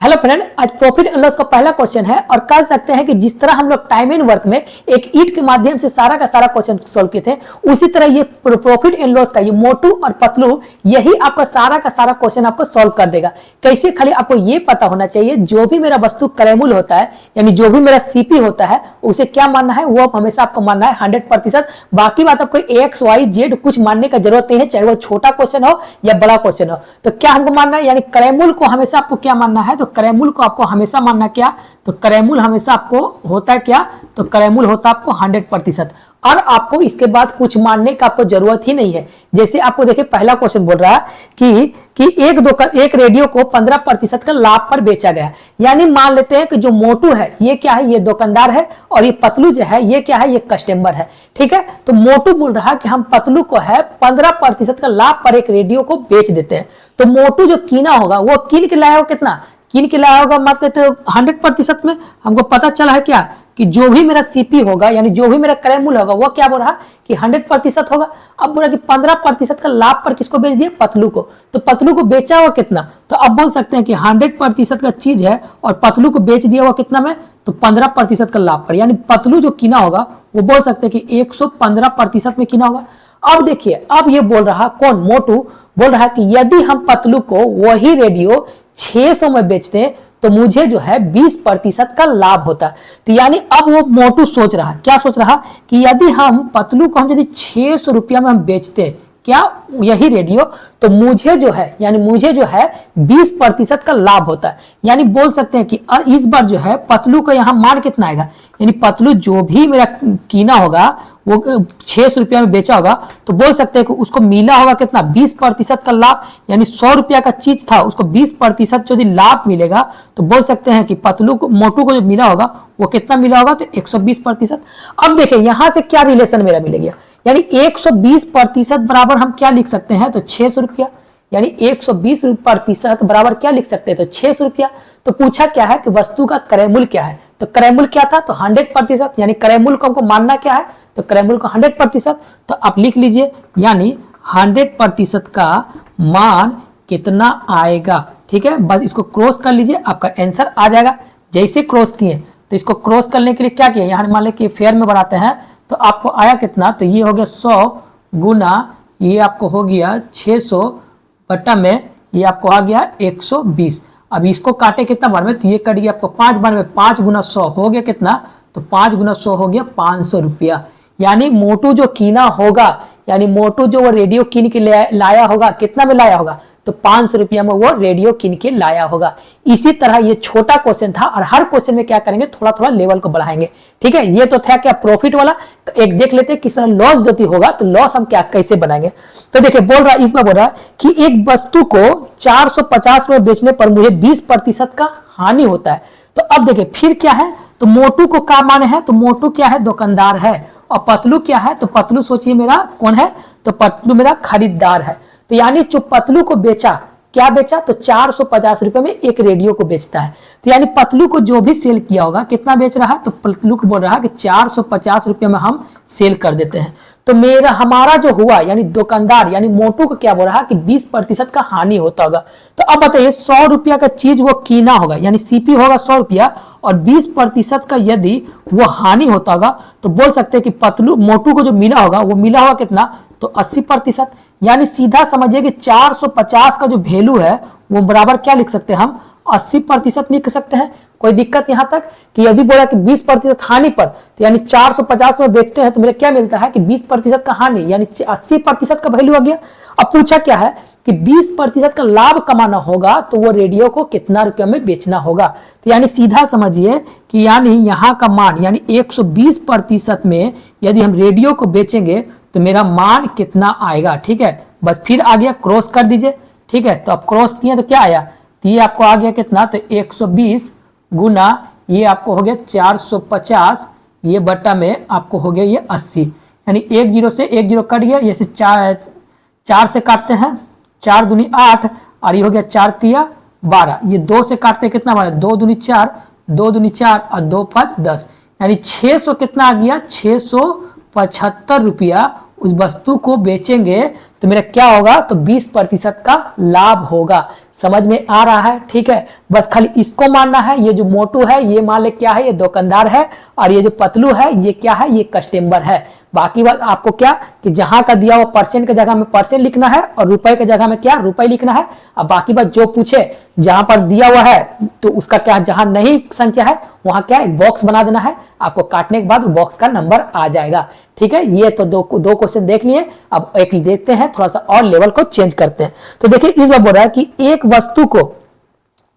Hello friend, आज profit and loss का पहला क्वेश्चन है और कह सकते हैं कि जिस तरह हम लोग टाइम एंड वर्क में एक ईट के माध्यम से सारा का सारा क्वेश्चन सॉल्व किए थे, उसी तरह ये प्रॉफिट एंड लॉस का ये मोटू और पतलू यही आपका सारा का सारा क्वेश्चन आपको सॉल्व कर देगा। कैसे? खाली आपको ये पता होना चाहिए जो भी मेरा वस्तु क्रयमूल्य होता है यानी जो भी मेरा सीपी होता है उसे क्या मानना है, वो हमेशा आपको मानना है 100%। बाकी बात आपको एक्स वाई जेड कुछ मानने का जरूरत नहीं है, चाहे वो छोटा क्वेश्चन हो या बड़ा क्वेश्चन हो। तो क्या हमको मानना है, यानी क्रयमूल्य को हमेशा आपको क्या मानना है, तो क्रयमूल्य को आपको हमेशा मानना क्या, तो क्रयमूल्य हमेशा आपको होता है क्या, तो क्रयमूल्य होता है आपको 100%। और आपको इसके बाद कुछ मानने का आपको जरूरत ही नहीं है। जैसे आपको देखिए पहला क्वेश्चन बोल रहा है कि एक रेडियो को 15% का लाभ पर बेचा गया। यानी मान लेते हैं कि जो मोटू है ये क्या है, ये दुकानदार है, और ये पतलू जो है ये क्या है, ये कस्टमर है। ठीक है, तो मोटू बोल रहा है कि हम पतलू को है 15% का लाभ पर एक रेडियो को बेच देते हैं। तो मोटू जो कीना होगा वो कीन के लाया होगा कितना, कीन के लाया होगा मतलब 100% में। हमको पता चला है क्या कि जो भी मेरा सीपी होगा यानी जो भी मेरा क्रयमूल्य होगा वो क्या बोल रहा कि 100% होगा। अब बोला कि 15% का लाभ पर किसको बेच दिया, पतलू को। तो पतलू को बेचा हुआ कितना, तो अब बोल सकते हैं कि 100% का चीज है और पतलू को बेच दिया हुआ कितना में, तो 15% का लाभ पर। यानी पतलू जो कीना होगा वो बोल सकते हैं कि 115% में कीना होगा। अब देखिए, अब ये बोल रहा कौन, मोटू बोल रहा है कि यदि हम पतलू को वही रेडियो 600 में बेचते हैं तो मुझे जो है 20% का लाभ होता है। तो यानी अब वो मोटू सोच रहा, क्या सोच रहा कि यदि हम पतलू को हम यदि 600 रुपया में हम बेचते हैं क्या यही रेडियो, तो मुझे जो है यानी मुझे जो है 20% का लाभ होता है। यानी बोल सकते हैं कि इस बार जो है पतलू का यहाँ मान कितना आएगा, यानी पतलू जो भी मेरा कीना होगा वो 600 रुपया में बेचा होगा, तो बोल सकते हैं कि उसको मिला होगा कितना, 20% का लाभ। यानी 100 रुपया का चीज था उसको 20% यदि लाभ मिलेगा तो बोल सकते हैं कि पतलू को, मोटू को जो मिला होगा वो कितना मिला होगा, तो 120%। अब देखिए यहां से क्या रिलेशन मेरा मिलेगा, यानी 120% बराबर हम क्या लिख सकते हैं, तो 600 रुपया। यानी 120% बराबर क्या लिख सकते हैं, तो 600 रुपया। तो पूछा क्या है कि वस्तु का क्रयमूल्य क्या है, तो क्रयमूल्य क्या था, तो 100%। यानी क्रयमूल्य को हमको मानना क्या है, तो क्रयमूल्य को 100%। तो आप लिख लीजिए यानी 100% का मान कितना आएगा। ठीक है, बस इसको क्रॉस कर लीजिए, आपका आंसर आ जाएगा। जैसे क्रॉस किए तो इसको क्रॉस करने के लिए क्या किए, यहाँ मान लें कि फेयर में बढ़ाते हैं तो आपको आया कितना, तो ये हो गया 100 गुना ये आपको हो गया 600 बट्टा में ये आपको आ गया 120। अब इसको काटे कितना बार में, तो ये कट गया आपको 5 बार में, 5 गुना 100 हो गया कितना, तो 5 गुना 100 हो गया 500 रुपया। यानी मोटू जो कीना होगा, यानी मोटू जो वो रेडियो कीन के लाया होगा, कितना में लाया होगा, तो 500 रुपया में वो रेडियो कीन के लाया होगा। इसी तरह ये छोटा क्वेश्चन था और हर क्वेश्चन में क्या करेंगे, थोड़ा थोड़ा लेवल को बढ़ाएंगे। ठीक है, ये तो था क्या प्रॉफिट वाला। एक देख लेते हैं किस तरह लॉस जो होगा, तो लॉस हम क्या कैसे बनाएंगे। तो देखिए बोल रहा है, इसमें बोल रहा है कि एक वस्तु को 450 में बेचने पर मुझे 20% का हानि होता है। तो अब देखिए फिर क्या है, तो मोटू को क्या माने है, तो मोटू क्या है, दुकानदार है, और पतलू क्या है, तो पतलू सोचिए मेरा कौन है, तो पतलू मेरा खरीदार है। तो यानी जो पतलू को बेचा, क्या बेचा, तो 450 रुपए में एक रेडियो को बेचता है। तो यानी पतलू को जो भी सेल किया होगा कितना बेच रहा है, तो पतलू को बोल रहा है कि 450 रुपए में हम सेल कर देते हैं। तो हमारा जो हुआ यानी दुकानदार यानी मोटू को क्या बोल रहा है कि 20% का हानि होता होगा। तो अब बताइए 100 रुपया का चीज वो कीना होगा यानी सीपी होगा 100 रुपया, और 20% का यदि वो हानि होता होगा तो बोल सकते हैं कि पतलू मोटू को जो मिला होगा वो मिला होगा कितना, तो 80%। यानी सीधा समझिए कि 450 का जो वैल्यू है वो बराबर क्या लिख सकते हैं हम, 80% लिख सकते हैं। कोई दिक्कत यहां तक कि यदि बोला कि 20% हानि पर, तो यानी 450 में बेचते हैं तो मेरे क्या मिलता है कि 20% का हानि, यानी 80% का वैल्यू आ गया। अब पूछा क्या है कि 20% का लाभ कमाना होगा तो वो रेडियो को कितना रुपया में बेचना होगा। तो यानी सीधा समझिए कि यानी यहाँ का मान यानी 120% में यदि हम रेडियो को बेचेंगे तो मेरा मान कितना आएगा। ठीक है, बस फिर आ गया क्रॉस कर दीजिए। ठीक है, तो अब क्रॉस किए तो क्या आया, तो ये आपको आ गया कितना, तो 120 गुना ये आपको हो गया 450, ये बट्टा में आपको हो गया ये 80। यानी 1 0 से 1 0 कट गया, ये से 4 से काटते हैं, 4 दूनी 8 और ये हो गया 4 तिया 12। ये 2 से काटते हैं कितना बना, 2 दूनी 4, 2 दूनी 4 और 2 5 10। यानी 600 कितना आ गया, 675 रुपया उस वस्तु को बेचेंगे तो मेरा क्या होगा, तो 20% का लाभ होगा। समझ में आ रहा है? ठीक है, बस खाली इसको मानना है। ये जो मोटू है ये मान ले क्या है, ये दुकानदार है, और ये जो पतलू है ये क्या है, ये कस्टमर है। बाकी बात आपको क्या कि जहां का दिया हुआ परसेंट की जगह में परसेंट लिखना है और रुपए की जगह में क्या रुपए लिखना है। अब बाकी बात जो पूछे जहां पर दिया हुआ है तो उसका क्या, जहां नहीं संख्या है वहां क्या एक बॉक्स बना देना है, आपको काटने के बाद बॉक्स का नंबर आ जाएगा। ठीक है, ये तो दो क्वेश्चन देख लिए। अब एक देखते हैं, थोड़ा सा और लेवल को चेंज करते हैं। तो देखिए इस बार बोल रहा है कि एक वस्तु को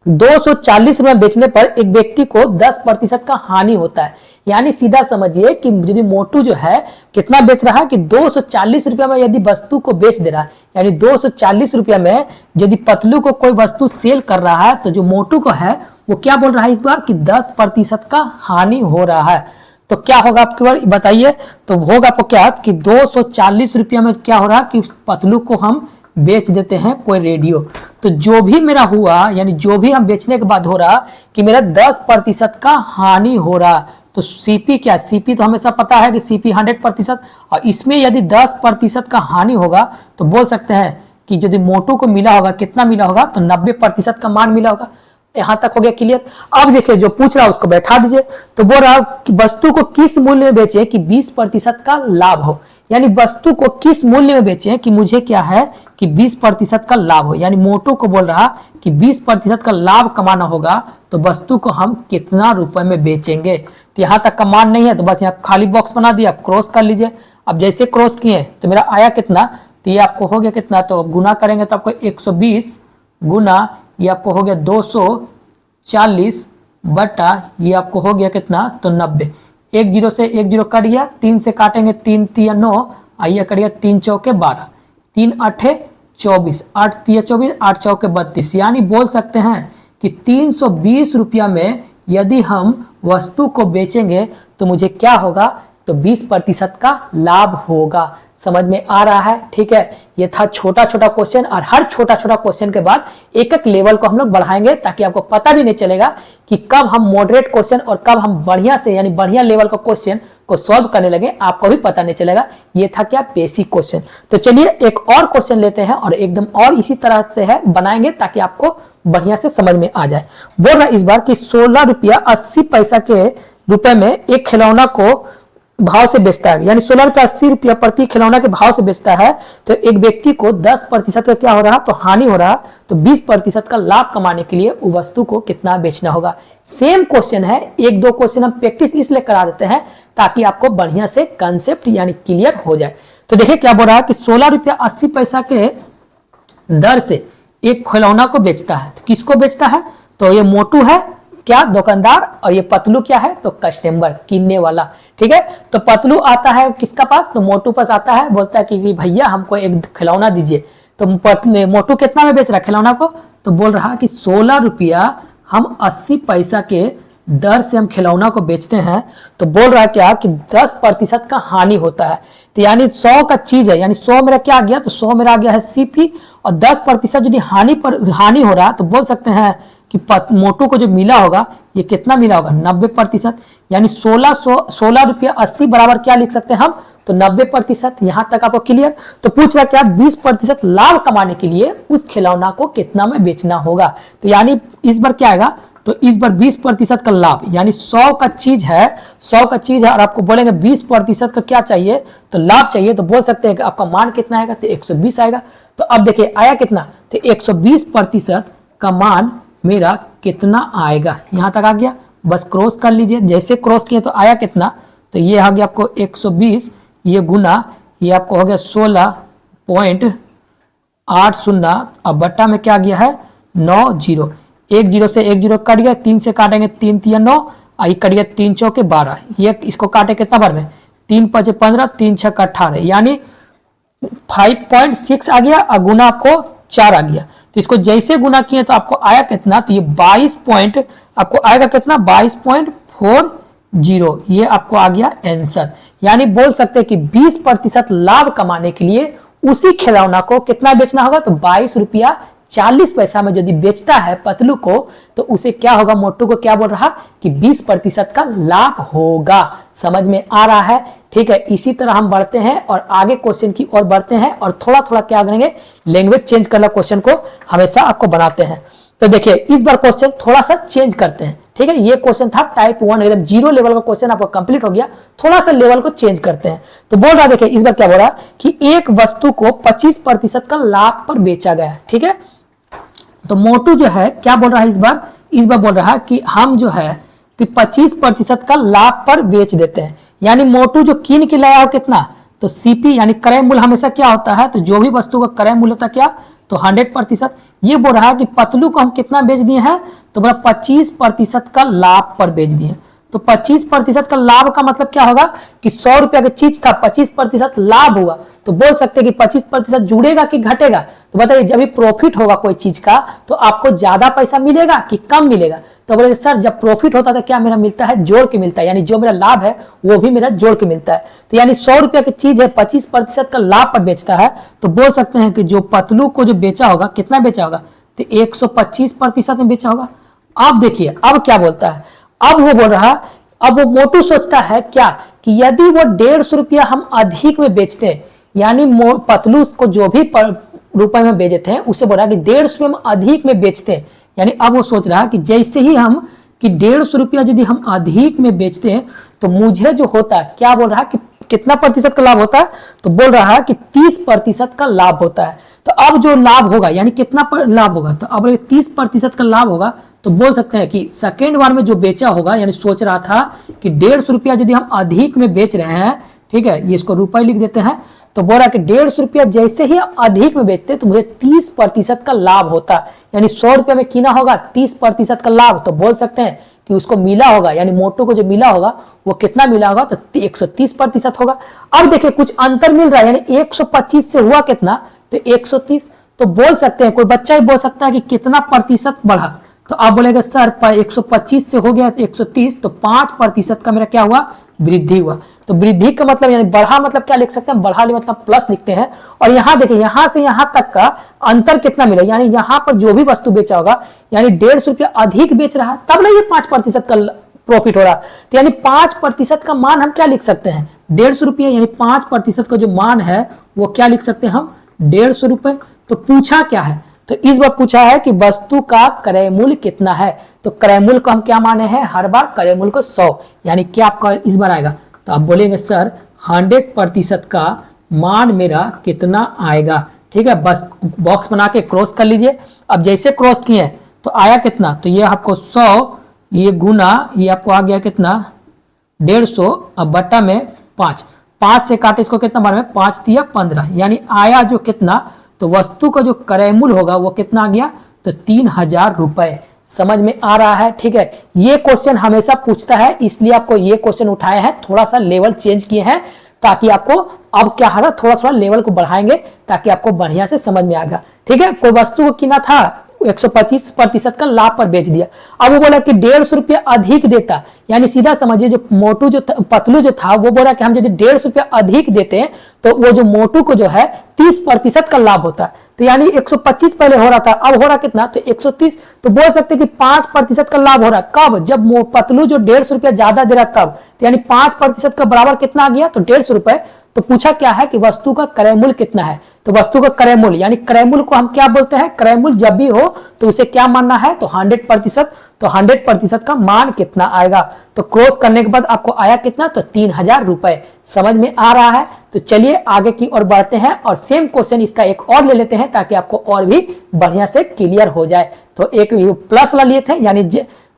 240 रुपए बेचने पर एक व्यक्ति को 10% का हानि होता है। यानी सीधा समझिए कि यदि मोटू जो है कितना बेच रहा है कि 240 रुपया में यदि वस्तु को बेच दे रहा है, यानी 240 रुपया में यदि पतलू को कोई वस्तु सेल कर रहा है तो जो मोटू को है वो क्या बोल रहा है इस बार कि 10% का हानि हो रहा है। तो क्या होगा आपके बार बताइए। तो होगा आपको क्या कि 240 रुपया में क्या हो रहा है कि पतलू को हम बेच देते हैं कोई रेडियो। तो जो भी मेरा हुआ यानी जो भी हम बेचने के बाद हो रहा कि मेरा 10% का हानि हो रहा। तो सीपी क्या, सीपी तो हमेशा पता है कि सीपी 100%, और इसमें यदि 10% का हानि होगा तो बोल सकते हैं कि यदि मोटू को मिला होगा कितना मिला होगा तो 90% का मान मिला होगा। यहां तक हो गया क्लियर। अब देखिए जो पूछ रहा है उसको बैठा दीजिए। तो बोल रहा कि वस्तु को किस मूल्य में बेचे कि 20% का लाभ हो। यानी वस्तु को किस मूल्य में बेचे कि मुझे क्या है कि 20% का लाभ हो। यानी मोटू को बोल रहा कि 20% का लाभ कमाना होगा तो वस्तु को हम कितना रुपए में बेचेंगे। तो यहां तक का मान नहीं है तो बस यहाँ खाली बॉक्स बना दिया, आप क्रॉस कर लीजिए। अब जैसे क्रॉस किए तो मेरा आया कितना, तो ये आपको हो गया कितना, तो गुना करेंगे तो आपको 120 गुना ये आपको हो गया 240 बटा ये आपको हो गया कितना, तो 90। एक जीरो से एक जीरो कट गया, 3 से काटेंगे 3 तिया 9, आइए कट गया 3 चौके 12, 3 अठे 24, 8 तिया 24, 8 चौके 32। यानी बोल सकते हैं कि 320 रुपया में यदि हम वस्तु को बेचेंगे तो मुझे क्या होगा, तो 20% का लाभ होगा। समझ में आ रहा है? ठीक है, ये था छोटा छोटा क्वेश्चन, और हर छोटा छोटा क्वेश्चन के बाद एक एक लेवल को हम लोग बढ़ाएंगे ताकि आपको पता भी नहीं चलेगा कि कब हम मॉडरेट क्वेश्चन और कब हम बढ़िया से यानी बढ़िया लेवल का क्वेश्चन को सॉल्व करने लगे, आपको भी पता नहीं चलेगा। ये था क्या, बेसिक क्वेश्चन। तो चलिए एक और क्वेश्चन लेते हैं और एकदम और इसी तरह से है बनाएंगे ताकि आपको बढ़िया से समझ में आ जाए। बोल रहा इस बार कि 16 रुपया 80 पैसा के रुपए में एक खिलौना को भाव से बेचता है, यानी 16 रुपया 80 रुपया प्रति खिलौना के भाव से बेचता है। तो एक व्यक्ति को 10% का क्या हो रहा, तो हानि हो रहा। तो 20% का लाभ कमाने के लिए उस वस्तु को कितना बेचना होगा। सेम क्वेश्चन है, एक दो क्वेश्चन हम प्रैक्टिस इसलिए करा देते हैं ताकि आपको बढ़िया से कंसेप्ट यानी क्लियर हो जाए। तो देखिए क्या बोल रहा है कि 16 रुपया 80 पैसा के दर से एक खिलौना को बेचता है। तो किसको बेचता है, तो ये मोटू है क्या, दुकानदार, और ये पतलू क्या है, तो कस्टमर, किनने वाला। ठीक है, तो पतलू आता है किसका पास, तो मोटू पास आता है, बोलता है कि भैया हमको एक खिलौना दीजिए। तो मोटू कितना में बेच रहा है खिलौना को, तो बोल रहा कि 16 रुपया हम 80 पैसा के दर से हम खिलौना को बेचते हैं। तो बोल रहा है क्या कि 10% का हानि होता है। तो यानी 100 का चीज है, यानी 100 मेरा क्या आ गया, तो 100 मेरा आ गया है सीपी, और 10% यदि हानि हो रहा तो बोल सकते हैं कि मोटू को जो मिला होगा ये कितना मिला होगा, 90%। यानी 16 रुपया 80 बराबर क्या लिख सकते हैं हम, तो 90%। यहां तक आपको क्लियर। तो पूछ रहा क्या 20% लाभ कमाने के लिए उस खिलौना को कितना में बेचना होगा। तो यानी इस बार क्या आएगा, तो इस बार 20% का लाभ, यानी 100 का चीज है, 100 का चीज है और आपको बोलेंगे 20% का क्या चाहिए, तो लाभ चाहिए। तो बोल सकते हैं कि आपका मान कितना आएगा, तो 120 आएगा। तो अब देखिए आया कितना, तो 120% का मान मेरा कितना आएगा। यहां तक आ गया, बस क्रॉस कर लीजिए। जैसे क्रॉस किए तो आया कितना, तो ये आ गया आपको 120, ये गुना ये आपको हो गया 16.80, अब बट्टा में क्या गया है 90। एक जीरो से एक जीरो कट गया, 3 से काटेंगे 3 तिया 9, आई कट गया 3 चौके 12। ये इसको काटे कितना बार में, 3 5 15, 3 6 18, यानी 5.6 आ गया, और गुना आपको 4 आ गया। तो इसको जैसे गुना किए तो आपको आया कितना, तो ये 22 पॉइंट आपको आएगा कितना, 22.40, ये आपको आ गया आंसर। यानी बोल सकते हैं कि 20% लाभ कमाने के लिए उसी खिलौना को कितना बेचना होगा, तो 22 रुपया 40 पैसा में यदि बेचता है पतलू को, तो उसे क्या होगा, मोटू को क्या बोल रहा कि 20% का लाभ होगा। समझ में आ रहा है? ठीक है, इसी तरह हम बढ़ते हैं और आगे क्वेश्चन की ओर बढ़ते हैं और थोड़ा थोड़ा क्या करेंगे, लैंग्वेज चेंज करना क्वेश्चन को हमेशा आपको बनाते हैं। तो देखिए इस बार क्वेश्चन थोड़ा सा चेंज करते हैं। ठीक है, ये क्वेश्चन था टाइप 1 एकदम 0 लेवल का क्वेश्चन आपको कंप्लीट हो गया, थोड़ा सा लेवल को चेंज करते हैं। तो बोल रहा, देखिए इस बार क्या बोल रहा कि एक वस्तु को 25% का लाभ पर बेचा गया। ठीक है, तो मोटू जो है क्या बोल रहा है, इस बार बोल रहा कि हम जो है कि 25% का लाभ पर बेच देते हैं। यानी मोटू जो कीन के लाया हो कितना, तो सीपी यानी क्रय मूल्य हमेशा क्या होता है, तो जो भी वस्तु का क्रय मूल्य होता है क्या, तो 100%। ये बोल रहा है कि पतलू को हम कितना बेच दिए हैं, तो बोला 25% का लाभ पर बेच दिए। तो 25% का लाभ का मतलब क्या होगा कि 100 रुपया की चीज था, 25% लाभ हुआ, तो बोल सकते हैं कि 25% जुड़ेगा कि घटेगा। तो बताइए जब भी प्रॉफिट होगा कोई चीज का, तो आपको ज्यादा पैसा मिलेगा कि कम मिलेगा। तो बोले सर जब प्रॉफिट होता है तो क्या मेरा मिलता है, जोड़ के मिलता है, यानी जो मेरा लाभ है वो भी मेरा जोड़ के मिलता है। तो यानी 100 रुपया की चीज है, 25% का लाभ पर बेचता है, तो बोल सकते हैं कि जो पतलू को जो बेचा होगा, कितना बेचा होगा, तो 125% में बेचा होगा। अब देखिए अब क्या बोलता है, अब वो बोल रहा, अब वो मोटू सोचता है क्या कि यदि वो 150 रुपया हम अधिक में बेचते हैं, यानी पतलू को जो भी रुपए में बेचते हैं उसे बोल रहा कि 150 रुपये में अधिक में बेचते हैं। यानी अब वो सोच रहा कि जैसे ही हम कि 150 रुपया यदि हम अधिक में बेचते हैं, तो मुझे जो होता है, क्या बोल रहा कि कितना प्रतिशत का लाभ होता है, तो बोल रहा है कि 30% का लाभ होता है। तो अब जो लाभ होगा यानी कितना लाभ होगा, तो अब 30% का लाभ होगा, तो बोल सकते हैं कि सेकेंड बार में जो बेचा होगा, यानी सोच रहा था कि 150 रुपया यदि हम अधिक में बेच रहे हैं, ठीक है, ये इसको रुपए लिख देते हैं, तो बोल रहा कि 150 रुपया जैसे ही अधिक में बेचते तो मुझे 30% का लाभ होता, यानी 100 रुपया में कीना होगा, 30% का लाभ, तो बोल सकते हैं कि उसको मिला होगा, यानी मोटू को जो मिला होगा वो कितना मिला होगा, तो 130% होगा। अब देखिए कुछ अंतर मिल रहा है, यानी 125 से हुआ कितना, तो 130। तो बोल सकते हैं, कोई बच्चा ही बोल सकता है कि कितना प्रतिशत बढ़ा, तो आप बोलेगा सर 125 से हो गया 130, तो 5% का मेरा क्या हुआ, वृद्धि हुआ। तो वृद्धि का मतलब यानी बढ़ा मतलब क्या लिख सकते हैं, बढ़ा मतलब प्लस लिखते हैं। और यहाँ देखिए यहाँ से यहाँ तक का अंतर कितना मिला, यानी यहाँ पर जो भी वस्तु बेचा होगा, यानी 150 रुपया अधिक बेच रहा है, तब ना ये 5% का प्रॉफिट हो रहा। तो यानी 5% का मान हम क्या लिख सकते हैं, 150 रुपया, यानी 5% का जो मान है वो क्या लिख सकते हैं हम, 150 रुपए। तो पूछा क्या है, तो इस बार पूछा है कि वस्तु का क्रय मूल्य कितना है। तो क्रय मूल्य को हम क्या माने हैं, हर बार क्रय मूल्य को 100, यानी क्या आपका इस बार आएगा, तो आप बोलेंगे सर 100% का मान मेरा कितना आएगा। ठीक है, बस बॉक्स बना के क्रॉस कर लीजिए। अब जैसे क्रॉस किए तो आया कितना, तो ये आपको 100, ये गुना, ये आपको आ गया कितना 150, अब बट्टा में 5 से काटे इसको कितना बार में, 5 तिया 15, यानी आया जो कितना, तो वस्तु का जो क्रय मूल्य होगा वो कितना आ गया, तो 3000 रुपए। समझ में आ रहा है? ठीक है, ये क्वेश्चन हमेशा पूछता है, इसलिए आपको ये क्वेश्चन उठाए हैं, थोड़ा सा लेवल चेंज किए हैं ताकि आपको अब क्या है, थोड़ा थोड़ा लेवल को बढ़ाएंगे ताकि आपको बढ़िया से समझ में आएगा। ठीक है, कोई वस्तु को किना था 125% का लाभ पर बेच दिया, अब वो बोला कि 150 रुपया अधिक देता, यानी सीधा समझिए जो मोटू जो पतलू जो था वो बोला कि हम यदि 150 रुपया अधिक देते हैं तो वो जो मोटू को जो है 30% का लाभ होता है। तो यानी 125 पहले हो रहा था, अब हो रहा कितना, तो 130। तो बोल सकते कि 5% का लाभ हो रहा है, कब, जब पतलू जो 150 रुपया ज्यादा दे रहा तब। तो यानी 5% का बराबर कितना आ गया, तो 150 रुपए। तो पूछा क्या है कि वस्तु का क्रय मूल्य कितना है, तो वस्तु का क्रय मूल्य, यानी क्रय मूल्य को हम क्या बोलते हैं, क्रय मूल्य जब भी हो तो उसे क्या मानना है, तो 100%। तो 100% का मान कितना आएगा, तो क्रॉस करने के बाद आपको आया कितना, तो 3000 रुपए। समझ में आ रहा है? तो चलिए आगे की ओर बढ़ते हैं और सेम क्वेश्चन इसका एक और ले लेते हैं ताकि आपको और भी बढ़िया से क्लियर हो जाए। तो एक प्लस वाला लिए थे, यानी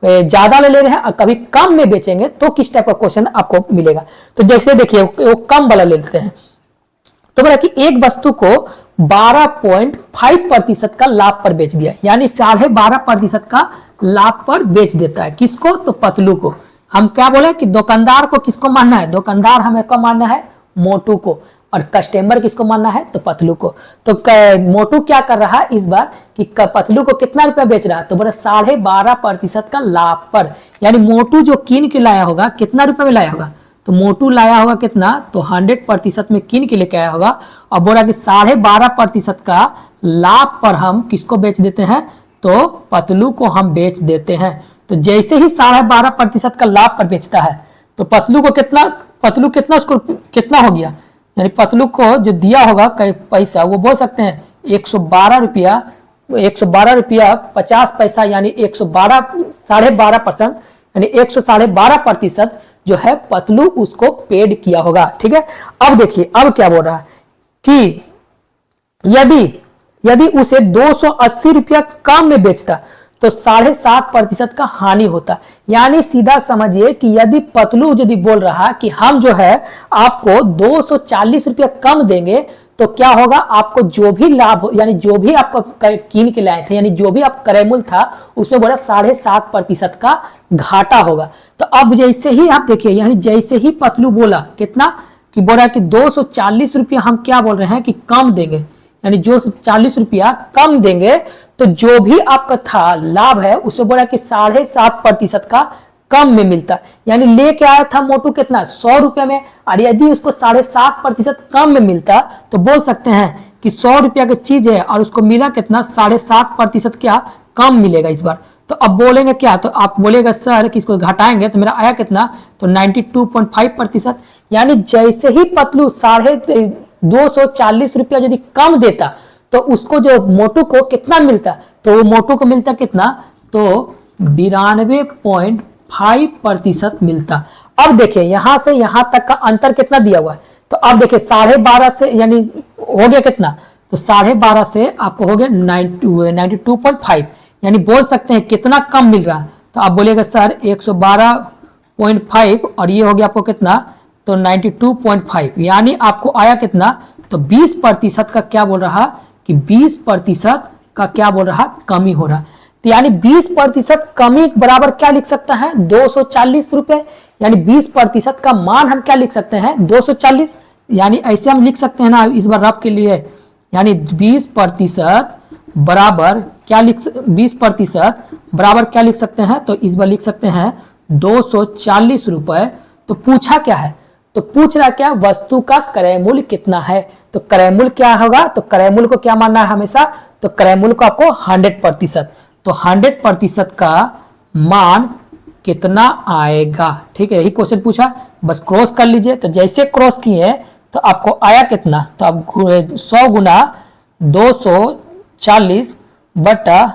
ज्यादा ले रहे हैं और कभी कम में बेचेंगे तो किस टाइप का क्वेश्चन आपको मिलेगा। तो जैसे देखिए वो कम वाला ले लेते हैं, तो बोला कि एक वस्तु को 12.5% का लाभ पर बेच दिया, यानी 12.5% का लाभ पर बेच देता है, किसको, तो पतलू को। हम क्या बोले कि दुकानदार को किसको मानना है, दुकानदार हमें को मानना है मोटू को, और कस्टमर किसको मानना है, तो पतलू को। तो मोटू क्या कर रहा है इस बार कि पतलू को कितना रुपया बेच रहा है, तो बोला 12.5% का लाभ पर, यानी मोटू जो कीन के लाया होगा कितना रुपए में लाया होगा, तो मोटू लाया होगा कितना, तो 100% में कीन के लेके आया होगा, और बोला कि 12.5% का लाभ पर हम किसको बेच देते हैं, तो पतलू को हम बेच देते हैं। तो जैसे ही 12.5% का लाभ पर बेचता है तो पतलू कितना उसको कितना हो गया, यानी पतलू को जो दिया होगा पैसा वो बोल सकते हैं 112 रुपया 50 पैसा, यानी 112 12.5% यानी 112.5% जो है पतलू उसको पेड किया होगा। ठीक है, अब देखिए अब क्या बोल रहा है कि यदि उसे 280 रुपया कम में बेचता तो 7.5% का हानि होता। यानी सीधा समझिए कि यदि पतलू यदि बोल रहा कि हम जो है आपको 240 रुपया कम देंगे तो क्या होगा, आपको जो भी लाभ यानी जो भी आपको कीन के लाए थे यानी जो भी आप क्रय मूल्य था उसमें बोला 7.5% का घाटा होगा। तो अब जैसे ही आप देखिए यानी जैसे ही पतलू बोला कितना कि बोला कि 240 रुपया हम क्या बोल रहे हैं कि कम देंगे, यानी जो 40 रुपया कम देंगे तो जो भी आपका था लाभ है उसमें बोला कि 7.5% का कम में मिलता। यानी लेके आया था मोटू कितना 100 रुपए में, और यदि उसको 7.5% कम में मिलता तो बोल सकते हैं कि 100 रुपया की चीज है और उसको मिला कितना 7.5% क्या कम मिलेगा इस बार। तो अब बोलेंगे क्या, तो आप बोलेगा सर कि इसको घटाएंगे तो मेरा आया कितना, तो 92.5%। यानी जैसे ही पतलू 240 रुपया यदि कम देता तो उसको जो मोटू को कितना मिलता, तो वो मोटू को मिलता कितना, तो 92.5% मिलता। अब देखिए यहां से यहां तक का अंतर कितना दिया हुआ है, तो अब देखिए 12.5 से यानी हो गया कितना, तो 12.5 से आपको हो गया 92.5, यानी बोल सकते हैं कितना कम मिल रहा है। तो आप बोलेगा सर 112.5 और ये हो गया आपको कितना, तो 92.5, यानी आपको आया कितना, तो 20% का क्या बोल रहा कि 20% का क्या बोल रहा कमी हो रहा। तो यानी 20% कमी बराबर क्या लिख सकता है 240 रुपए, यानी 20% का मान हम क्या लिख सकते हैं 240, यानी ऐसे हम लिख सकते हैं ना इस बार रफ के लिए, यानी 20% बराबर क्या 20% बराबर क्या लिख सकते हैं, तो इस बार लिख सकते हैं 240 रुपए। तो पूछा क्या है, तो पूछ रहा क्या वस्तु का क्रय मूल्य कितना है, तो क्रय मूल्य क्या होगा, तो क्रय मूल्य को क्या मानना है हमेशा, तो क्रय मूल्य को आपको 100%, तो 100% का मान कितना आएगा। ठीक है, यही क्वेश्चन पूछा, बस क्रॉस कर लीजिए। तो जैसे क्रॉस किए तो आपको आया कितना, तो आप 100 गुना 240 बटा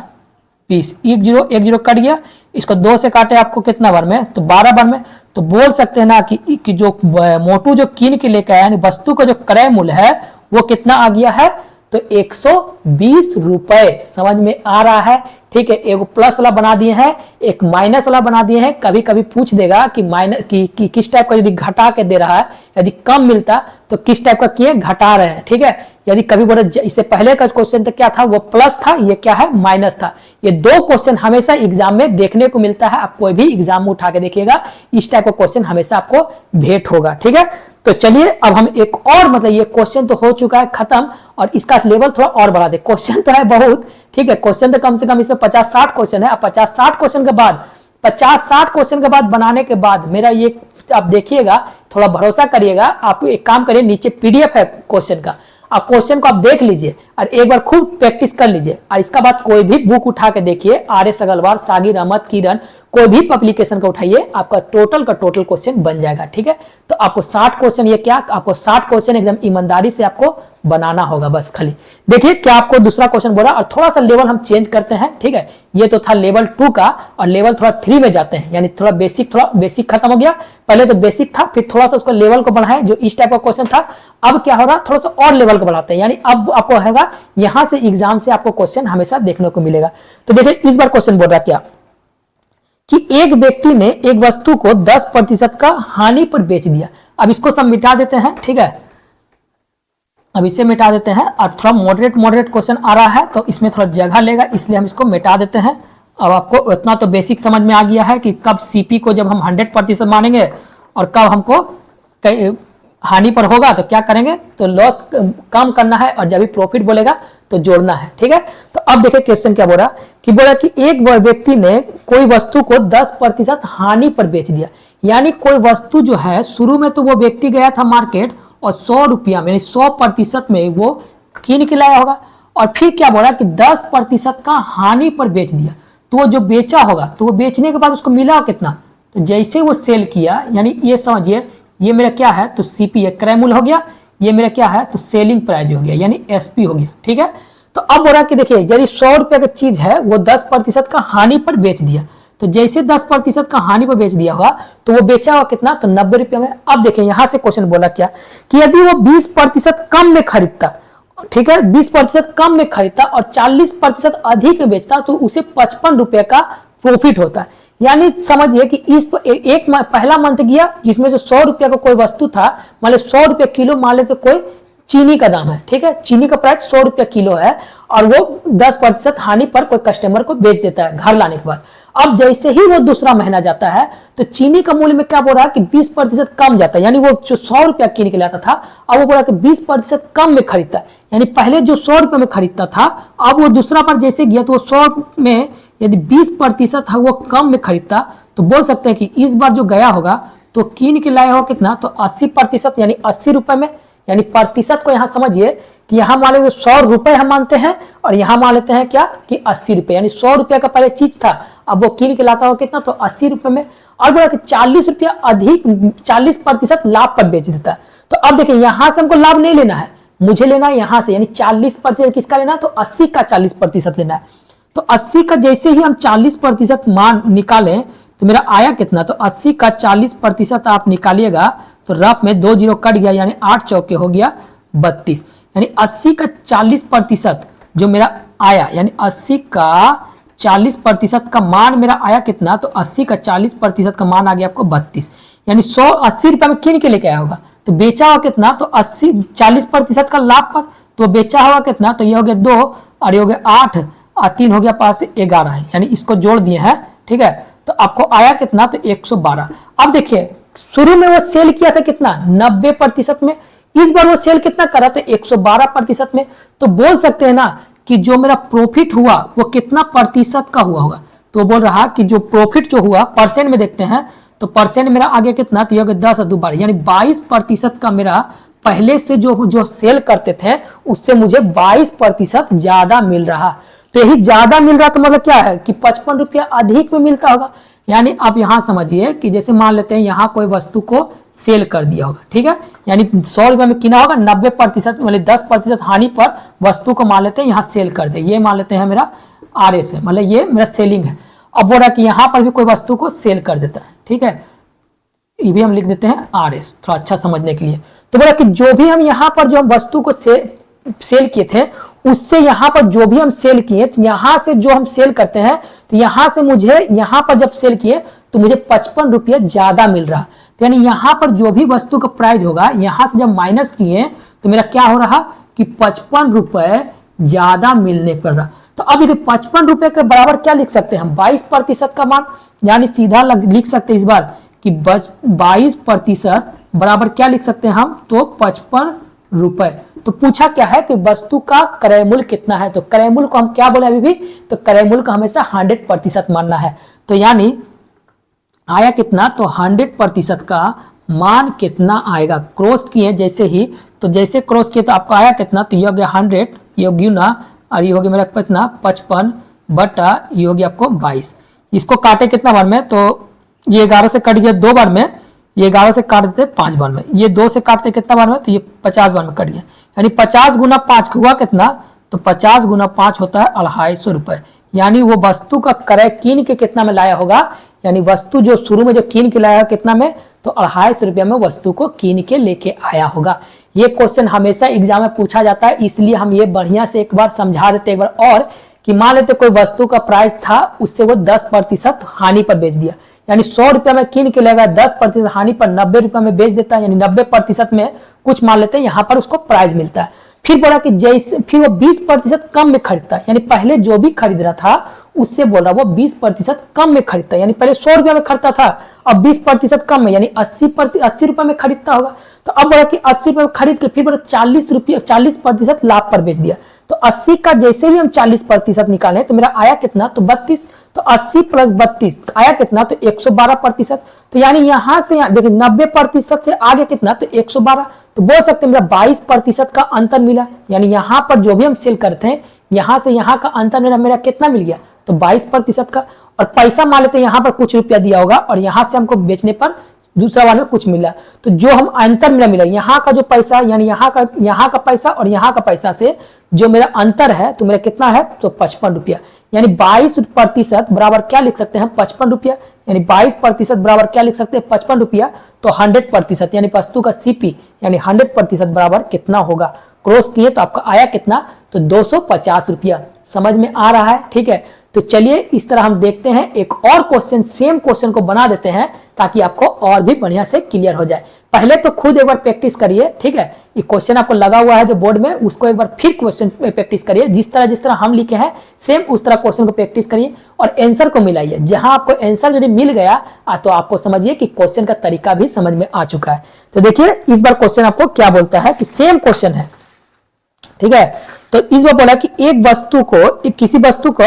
20, 10 कट गया, इसको 2 से काटे आपको कितना बार में, तो 12 बार में। तो बोल सकते हैं ना कि जो मोटू जो कीन के लेकर आया यानी वस्तु का जो क्रय मूल्य है वो कितना आ गया है, तो 120 रुपए। समझ में आ रहा है। ठीक है, एक प्लस वाला बना दिए हैं, एक माइनस वाला बना दिए हैं। कभी कभी पूछ देगा कि माइनस कि किस टाइप का यदि घटा के दे रहा है, यदि कम मिलता तो किस टाइप का किए घटा रहे हैं। ठीक है, यदि कभी बोले इससे पहले का क्वेश्चन तो क्या था वो प्लस था, ये क्या है माइनस था। ये दो क्वेश्चन हमेशा एग्जाम में देखने को मिलता है। आप कोई भी एग्जाम में उठा के देखिएगा इस टाइप का क्वेश्चन हमेशा आपको भेंट होगा। ठीक है, तो चलिए अब हम एक और मतलब ये क्वेश्चन तो हो चुका है खत्म, और इसका लेवल थोड़ा और बढ़ा दे। क्वेश्चन तो है बहुत, ठीक है, क्वेश्चन तो कम से कम इसमें 50-60 क्वेश्चन है। अब 50-60 क्वेश्चन के बाद 50-60 क्वेश्चन के बाद बनाने के बाद मेरा ये आप देखिएगा, थोड़ा भरोसा करिएगा। आप एक काम करिए, नीचे पीडीएफ है क्वेश्चन का, आप क्वेश्चन को आप देख लीजिए और एक बार खूब प्रैक्टिस कर लीजिए। और इसका बाद कोई भी बुक उठा के देखिए, आर.एस. अग्रवाल, सागिर अहमद, किरण, कोई भी पब्लिकेशन का उठाइए, आपका टोटल का टोटल क्वेश्चन बन जाएगा। ठीक है, तो आपको 60 क्वेश्चन, ये क्या आपको 60 क्वेश्चन एकदम ईमानदारी से आपको बनाना होगा। बस खाली देखिए क्या आपको दूसरा क्वेश्चन बोला, और थोड़ा सा लेवल हम चेंज करते हैं। ठीक है, ये तो था लेवल 2 का, और लेवल थोड़ा 3 में जाते हैं, यानी थोड़ा बेसिक खत्म हो गया। पहले तो बेसिक था, फिर थोड़ा सा उसको लेवल को बढ़ाएं, जो इस टाइप का क्वेश्चन था। अब क्या हो रहा, थोड़ा सा और लेवल को बढ़ाते हैं, यानी अब आपको होगा यहां से एग्जाम से आपको क्वेश्चन हमेशा देखने को मिलेगा। तो देखिए इस बार क्वेश्चन बोल रहा क्या कि एक व्यक्ति ने एक वस्तु को 10% का हानि पर बेच दिया। अब इसको सब मिटा देते हैं। ठीक है, अब इसे मिटा देते हैं, और थोड़ा मॉडरेट क्वेश्चन आ रहा है तो इसमें थोड़ा जगह लेगा, इसलिए हम इसको मिटा देते हैं। अब आपको इतना तो बेसिक समझ में आ गया है कि कब सीपी को जब हम 100% मानेंगे और कब हमको हानि पर होगा तो क्या करेंगे, तो लॉस कम करना है, और जब भी प्रॉफिट बोलेगा तो जोड़ना है। ठीक है, तो अब देखिए क्वेश्चन क्या बोला कि एक व्यक्ति ने कोई वस्तु को 10% हानि पर बेच दिया। यानी कोई वस्तु जो है शुरू में तो वो व्यक्ति गया था मार्केट और 100 रुपया में 100% में वो कीन के लाया होगा, और फिर क्या बोला कि 10% का हानि पर बेच दिया। तो वो जो बेचा होगा तो वो बेचने के बाद उसको मिला कितना, तो जैसे वो सेल किया, यानी ये समझिए ये मेरा क्या है, तो सीपी क्रय मूल्य हो गया, ये मेरा क्या है, तो सेलिंग प्राइस हो गया, यानी एसपी हो गया। ठीक है, तो अब बोला कि देखिए यदि 100 रुपए की चीज है वो 10% का हानि पर बेच दिया, तो जैसे 10% का हानि पर बेच दिया होगा तो वो बेचा हुआ कितना, तो 90 रुपये में। अब देखिए यहां से क्वेश्चन बोला क्या कि यदि वो 20% कम में खरीदता, ठीक है, 20% कम में खरीदता और 40% अधिक में बेचता तो उसे 55 रुपए का प्रॉफिट होता है। यानी समझिए कि इस एक पहला मंथ गया जिसमें से 100 रुपया का कोई वस्तु था, मान लो 100 रुपया किलो, मान लेते कोई चीनी का दाम है, ठीक है, चीनी का प्राइस 100 रुपया किलो है और वो 10% हानि पर कोई कस्टमर को बेच देता है घर लाने के बाद। अब जैसे ही वो दूसरा महीना जाता है तो चीनी का मूल्य में क्या बोल रहा है कि 20% कम जाता है, यानी वो जो 100 रुपया कीन के लाता था अब वो बोल रहा कि 20% कम में खरीदता है, यानी पहले जो 100 रुपये में खरीदता था अब वो दूसरा बार जैसे गया तो वो 100 में यदि 20% वो कम में खरीदता तो बोल सकते हैं कि इस बार जो गया होगा तो कीन के लाया होगा कितना, तो 80% यानी 80 रुपए में, यानी प्रतिशत को यहाँ समझिए कि यहाँ मान लीजिए 100 रुपए हम मानते हैं और यहाँ मान लेते हैं क्या कि 80 रुपए, यानी 100 रुपया का पहले चीज था अब वो कीन के लाता होगा कितना, तो 80 रुपए में। और बोला कि 40 रुपया अधिक 40% लाभ पर बेच देता है। तो अब देखिए यहां से हमको लाभ नहीं लेना है, मुझे लेना है यहां से, यानी 40% किसका लेना है, तो 80 का 40% लेना है। तो 80 का जैसे ही हम 40% मान निकालें तो मेरा आया कितना, तो 80 का 40% आप निकालिएगा तो रफ में 2 जीरो कट गया, यानी 8 चौके हो गया 32, यानी 80 का 40% जो मेरा आया, यानी 80 का 40% का मान मेरा आया कितना, तो 80 का 40% का मान आ गया आपको 32, यानी 180 रुपए में कीन के लेके आया होगा तो बेचा होगा कितना, तो 80 40% का लाभ पर तो बेचा होगा कितना, तो ये हो गया 2 और ये हो गया 8 और 3 हो गया पास 11 है, यानी इसको जोड़ दिए हैं। ठीक है, तो आपको आया कितना, तो 112। अब देखिए शुरू में वो सेल किया था कितना, 90% में, इस बार वो सेल कितना करा था, 112% में। तो बोल सकते हैं ना कि जो मेरा प्रॉफिट हुआ वो कितना प्रतिशत का हुआ होगा, तो बोल रहा कि जो प्रॉफिट जो हुआ परसेंट में देखते हैं तो परसेंट मेरा आगे कितना, तो ये 10 और 2 12, यानी 22% का मेरा पहले से जो सेल करते थे उससे मुझे 22% ज्यादा मिल रहा। तो यही ज्यादा मिल रहा तो मतलब क्या है कि 55 रुपया अधिक में मिलता होगा। यानी आप यहां समझिए कि जैसे मान लेते हैं यहां कोई वस्तु को सेल कर दिया होगा, ठीक है, यानी 100 रुपए में किना होगा, 90% मतलब 10% हानि पर वस्तु को मान लेते हैं यहाँ सेल कर दे, ये मान लेते हैं मेरा RS है, मतलब ये मेरा सेलिंग है। अब बोल रहा है कि यहाँ पर भी कोई वस्तु को सेल कर देता है, ठीक है, ये भी हम लिख देते हैं RS थोड़ा अच्छा समझने के लिए। तो बोला कि जो भी हम यहाँ पर जो हम वस्तु को सेल किए थे उससे यहाँ पर जो भी हम सेल किए, यहाँ से जो हम सेल करते हैं तो यहाँ से मुझे यहाँ पर जब सेल किए तो मुझे 55 रुपये ज्यादा मिल रहा। तो यानी यहाँ पर जो भी वस्तु का प्राइस होगा यहाँ से जब माइनस किए तो मेरा क्या हो रहा कि 55 रुपये ज्यादा मिलने पर रहा। तो अब देखिए 55 रुपये के बराबर क्या लिख सकते हैं हम, 22% का मान, यानी सीधा लिख सकते हैं इस बार कि 22% बराबर क्या लिख सकते हैं हम, तो 55 रुपए। तो पूछा क्या है कि वस्तु का क्रय मूल्य कितना है, तो क्रय मूल्य को हम क्या बोले अभी भी, तो क्रय मूल्य को हमेशा 100% मानना है। तो यानी आया कितना, तो 100% का मान कितना आएगा, क्रॉस किए जैसे ही, तो जैसे क्रॉस किए तो आपको आया कितना, तो ये हो गया 100, ये हो गया और ये हो गया मेरा कितना 55 बटा ये हो गया आपको 22। इसको काटे कितना बार में, तो ये 11 से कट गया 2 बार में, ये 11 से काट देते 5 बार में, ये 2 से काटते कितना बार में, तो ये 50 बार में कट गया, यानी 50 गुना 5 हुआ कितना, तो 50 गुना 5 होता है 250 रुपए। यानी वो वस्तु का क्रय कीन के कितना में लाया होगा, यानी वस्तु जो शुरू में जो कीन के लाया कितना में, तो 250 रुपया में वस्तु को कीन के लेके आया होगा। ये क्वेश्चन हमेशा एग्जाम में पूछा जाता है, इसलिए हम ये बढ़िया से एक बार समझा देते एक बार और कि मान लेते कोई वस्तु का प्राइस था उससे वो 10% हानि पर बेच दिया, यानी 100 रुपया में कीन के लेगा, 10% हानि पर 90 रुपया में बेच देता है, यानी 90% में कुछ मान लेते हैं यहाँ पर उसको प्राइस मिलता है। फिर बोला कि जैसे फिर वो 20% कम में खरीदता है, यानी पहले जो भी खरीद रहा था उससे बोल रहा वो 20% कम में खरीदता है, यानी पहले 100 रुपया में खरीदता था अब 20% कम में, यानी 80 रुपया में खरीदता होगा। तो अब बोला कि 80 रुपये में खरीद के फिर बोला 40% लाभ पर बेच दिया। तो 80 का जैसे भी हम 40% निकालें तो मेरा आया कितना, तो 32, तो 80 प्लस 32 आया कितना, तो 112%। तो यानी यहां से देखिए 90% से आगे कितना, तो 112, तो बोल सकते हैं मेरा 22% का अंतर मिला, यानी यहाँ पर जो भी हम सेल करते हैं यहाँ से यहाँ का अंतर मेरा कितना मिल गया, तो 22% का। और पैसा मान लेते हैं यहाँ पर कुछ रुपया दिया होगा और यहाँ से हमको बेचने पर दूसरा वाले में कुछ मिला, तो जो हम अंतर मेरा मिला यहाँ का जो पैसा, यानी यहाँ का पैसा और यहाँ का पैसा से जो मेरा अंतर है तो मेरा कितना है, तो 55 रुपया। यानी 22% बराबर क्या लिख सकते हैं, 55 रुपया। यानी 22% बराबर क्या लिख सकते हैं, 55 रुपया। तो 100% यानी वस्तु का सीपी यानी 100% बराबर कितना होगा, क्रॉस किए तो आपका आया कितना, तो 250 रुपया। समझ में आ रहा है, ठीक है। तो चलिए इस तरह हम देखते हैं एक और क्वेश्चन, सेम क्वेश्चन को बना देते हैं ताकि आपको और भी बढ़िया से क्लियर हो जाए। पहले तो खुद एक बार प्रैक्टिस करिए, ठीक है। ये क्वेश्चन आपको लगा हुआ है जो बोर्ड में, उसको एक बार फिर क्वेश्चन प्रैक्टिस करिए, जिस तरह हम लिखे हैं सेम उस तरह क्वेश्चन को प्रैक्टिस करिए और आंसर को मिलाइए। जहां आपको आंसर यदि मिल गया तो आपको समझिए कि क्वेश्चन का तरीका भी समझ में आ चुका है। तो देखिए इस बार क्वेश्चन आपको क्या बोलता है कि सेम क्वेश्चन है, ठीक है। तो इस बार बोला कि एक वस्तु को, किसी वस्तु को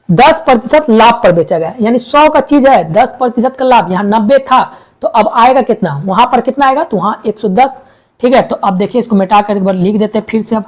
10% लाभ पर बेचा गया, यानी 100 का चीज है, 10% का लाभ, यहाँ 90 था तो अब आएगा कितना, वहां पर कितना आएगा, तो वहां 110, ठीक है। तो अब देखिए इसको मिटा कर एक बार लिख देते हैं फिर से। अब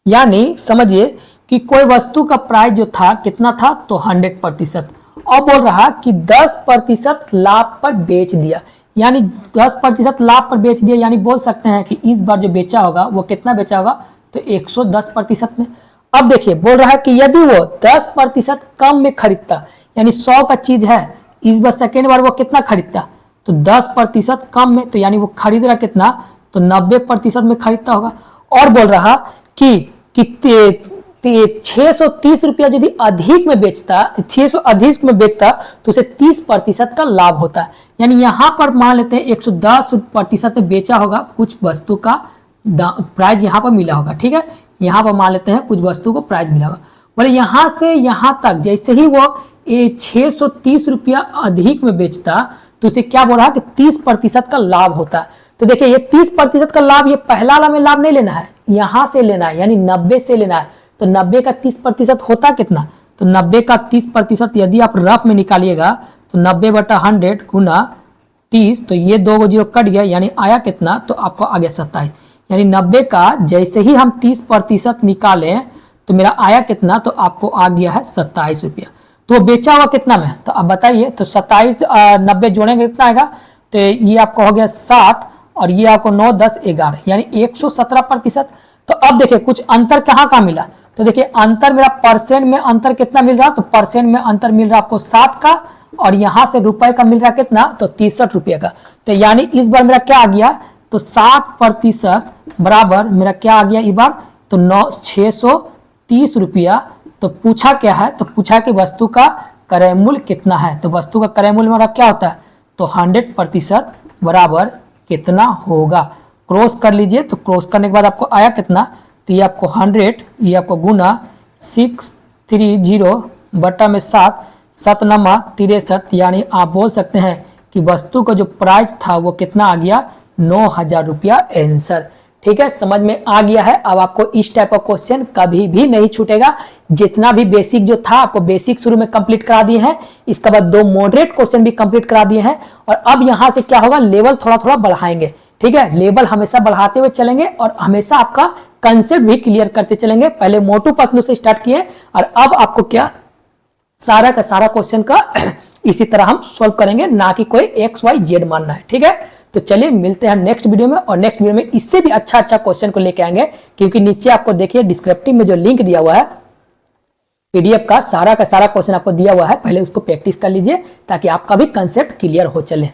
यानी समझिए कि कोई वस्तु का प्राइस जो था कितना था, तो 100%। अब बोल रहा कि 10% लाभ पर बेच दिया, यानी 10% लाभ पर बेच दिया, यानी बोल सकते हैं कि इस बार जो बेचा होगा वो कितना बेचा होगा, तो 110% में। अब देखिए बोल रहा है कि यदि वो 10% कम में खरीदता, यानी 100 का चीज है, इस बार सेकेंड बार वो कितना खरीदता, तो 10% कम में, तो यानी वो खरीद रहा कितना, तो 90% में खरीदता होगा। और बोल रहा कि 630 रुपया यदि अधिक में बेचता, 600 अधिक में बेचता तो उसे 30% का लाभ होता है। यानी यहां पर मान लेते हैं 110% में बेचा होगा, कुछ वस्तु का प्राइस यहां पर मिला होगा, ठीक है। यहां पर मान लेते हैं कुछ वस्तु को प्राइस मिला होगा, बोले यहां से यहां तक जैसे ही वो 630 रुपया अधिक में बेचता तो उसे क्या बोल रहा है कि 30% का लाभ होता है। तो देखिए ये 30% का लाभ, ये पहला वाला में लाभ नहीं लेना है, यहां से लेना है, यानी 90 से लेना है। तो 90 का 30% होता कितना, तो 90 का 30% यदि आप रफ में निकालिएगा तो 90/100 गुना 30, तो ये 2 जीरो कट गया, यानी आया कितना, तो आपको आ गया 27। यानी 90 का जैसे ही हम 30% निकाले तो मेरा आया कितना, तो आपको आ गया है 27 रुपया। तो बेचा हुआ कितना में, तो अब बताइए, तो 27 90 जोड़ेंगे कितना आएगा, तो ये आपको हो गया 7 और ये आपको 9 10 11, यानी 117%। तो अब देखिए कुछ अंतर कहाँ मिला, तो देखिए अंतर मेरा परसेंट में अंतर कितना मिल रहा, तो परसेंट में अंतर मिल रहा आपको 7 का और यहां से रुपए का मिल रहा कितना, तो 63 रुपये का। तो यानी इस बार मेरा क्या आ गया, तो 7% बराबर मेरा क्या आ गया इस बार, तो 630 रुपया। तो पूछा क्या है, तो पूछा कि वस्तु का क्रय मूल्य कितना है, तो वस्तु का क्रय मूल्य मेरा क्या होता है, तो 100% बराबर कितना होगा। क्रॉस कर लीजिए, तो क्रॉस करने के बाद आपको आया कितना, तो ये आपको 100, ये आपको गुना 630 बटा में 7, 7 नमा 63, यानी आप बोल सकते हैं कि वस्तु का जो प्राइस था वो कितना आ गया, 9000 रुपया आंसर। ठीक है, समझ में आ गया है। अब आपको इस टाइप का क्वेश्चन कभी भी नहीं छूटेगा। जितना भी बेसिक जो था आपको बेसिक शुरू में कंप्लीट करा दिए हैं, इसके बाद 2 मॉडरेट क्वेश्चन भी कंप्लीट करा दिए हैं और अब यहां से क्या होगा, लेवल थोड़ा थोड़ा बढ़ाएंगे। ठीक है, लेवल हमेशा बढ़ाते हुए चलेंगे और हमेशा आपका कंसेप्ट भी क्लियर करते चलेंगे। पहले मोटू पतलू से स्टार्ट किए और अब आपको क्या सारा का सारा क्वेश्चन का इसी तरह हम सॉल्व करेंगे, ना कि कोई XYZ मानना है। ठीक है, तो चलिए मिलते हैं नेक्स्ट वीडियो में और नेक्स्ट वीडियो में इससे भी अच्छा क्वेश्चन को लेके आएंगे, क्योंकि नीचे आपको देखिए डिस्क्रिप्टिव में जो लिंक दिया हुआ है PDF का सारा क्वेश्चन आपको दिया हुआ है, पहले उसको प्रैक्टिस कर लीजिए ताकि आपका भी कंसेप्ट क्लियर हो चले।